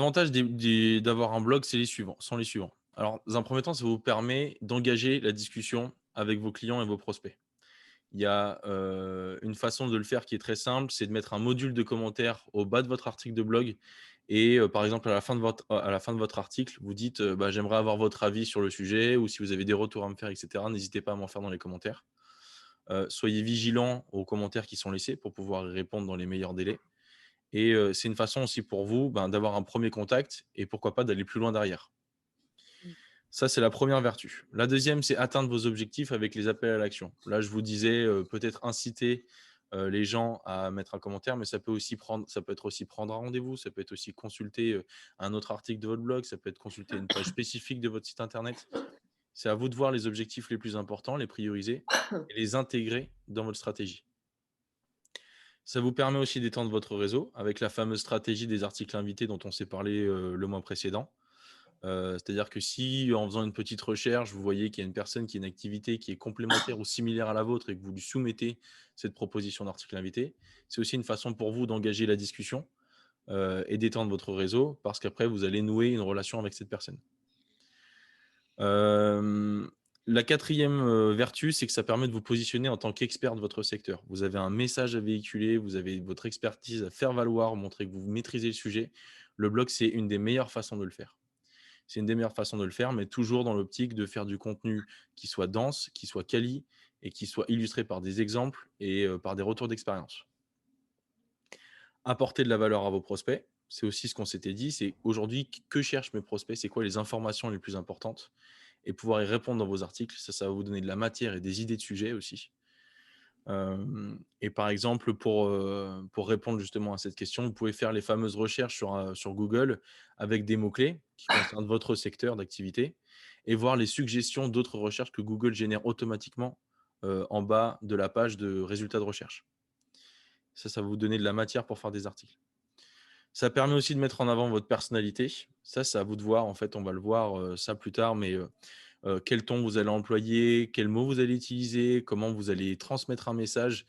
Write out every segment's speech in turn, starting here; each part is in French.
avantages d'avoir un blog, c'est les suivants, sont les suivants. Alors, dans un premier temps, ça vous permet d'engager la discussion avec vos clients et vos prospects. Il y a une façon de le faire qui est très simple, c'est de mettre un module de commentaires au bas de votre article de blog et par exemple, à la fin de votre article, vous dites, bah: «J'aimerais avoir votre avis sur le sujet» ou si vous avez des retours à me faire et cetera, n'hésitez pas à m'en faire dans les commentaires. Soyez vigilants aux commentaires qui sont laissés pour pouvoir y répondre dans les meilleurs délais et c'est une façon aussi pour vous, ben, d'avoir un premier contact et pourquoi pas d'aller plus loin derrière. Mmh. Ça, c'est la première vertu. La deuxième, c'est atteindre vos objectifs avec les appels à l'action. Là, je vous disais, peut-être inciter, les gens à mettre un commentaire, mais ça peut être aussi prendre un rendez-vous, ça peut être aussi consulter, un autre article de votre blog, ça peut être consulter une page spécifique de votre site internet. C'est à vous de voir les objectifs les plus importants, les prioriser et les intégrer dans votre stratégie. Ça vous permet aussi d'étendre votre réseau avec la fameuse stratégie des articles invités dont on s'est parlé, le mois précédent. C'est-à-dire que si, en faisant une petite recherche, vous voyez qu'il y a une personne qui a une activité qui est complémentaire ou similaire à la vôtre et que vous lui soumettez cette proposition d'article invité, c'est aussi une façon pour vous d'engager la discussion, et d'étendre votre réseau parce qu'après vous allez nouer une relation avec cette personne. Hem, la quatrième e vertu, c'est que ça permet de vous positionner en tant qu'expert de votre secteur. Vous avez un message à véhiculer, vous avez votre expertise à faire valoir, montrer que vous maîtrisez le sujet. Le blog, c'est une des meilleures façons de le faire. C'est une des meilleures façons de le faire, mais toujours dans l'optique de faire du contenu qui soit dense, qui soit quali et qui soit illustré par des exemples et par des retours d'expérience. Apporter de la valeur à vos prospects, c'est aussi ce qu'on s'était dit, c'est aujourd'hui que cherchent mes prospects? C'est quoi les informations les plus importantes? Et pouvoir y répondre dans vos articles, ça va vous donner de la matière et des idées de sujets aussi. Et par exemple, pour répondre justement à cette question, vous pouvez faire les fameuses recherches sur Google avec des mots-clés qui concernent votre secteur d'activité et voir les suggestions d'autres recherches que Google génère automatiquement, en bas de la page de résultats de recherche. Ça va vous donner de la matière pour faire des articles. Ça permet aussi de mettre en avant votre personnalité. Ça, c'est à vous de voir, en fait, on va le voir, ça plus tard, mais quel ton vous allez employer, quels mots vous allez utiliser, comment vous allez transmettre un message.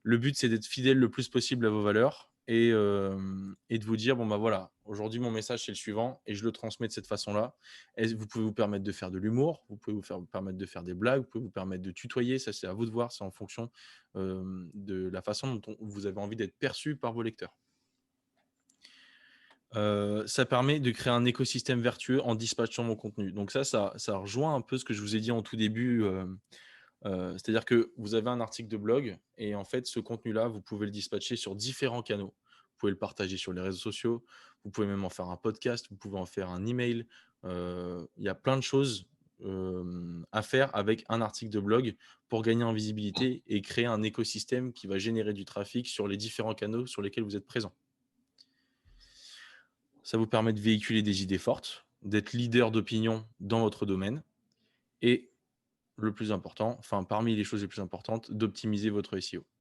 Le but, c'est d'être fidèle le plus possible à vos valeurs et de vous dire: «Bon, bah, voilà, aujourd'hui, mon message, c'est le suivant et je le transmets de cette façon-là». Vous pouvez vous permettre de faire de l'humour, vous pouvez vous permettre de faire des blagues, vous pouvez vous permettre de tutoyer, ça, c'est à vous de voir, c'est en fonction, de la façon dont vous avez envie d'être perçu par vos lecteurs. Ça permet de créer un écosystème vertueux en dispatchant mon contenu. Donc ça rejoint un peu ce que je vous ai dit en tout début, c'est-à-dire que vous avez un article de blog et en fait, ce contenu-là, vous pouvez le dispatcher sur différents canaux. Vous pouvez le partager sur les réseaux sociaux, vous pouvez même en faire un podcast, vous pouvez en faire un email. Il y a plein de choses, à faire avec un article de blog pour gagner en visibilité et créer un écosystème qui va générer du trafic sur les différents canaux sur lesquels vous êtes présent. Ça vous permet de véhiculer des idées fortes, d'être leader d'opinion dans votre domaine et le plus important, enfin parmi les choses les plus importantes, d'optimiser votre SEO.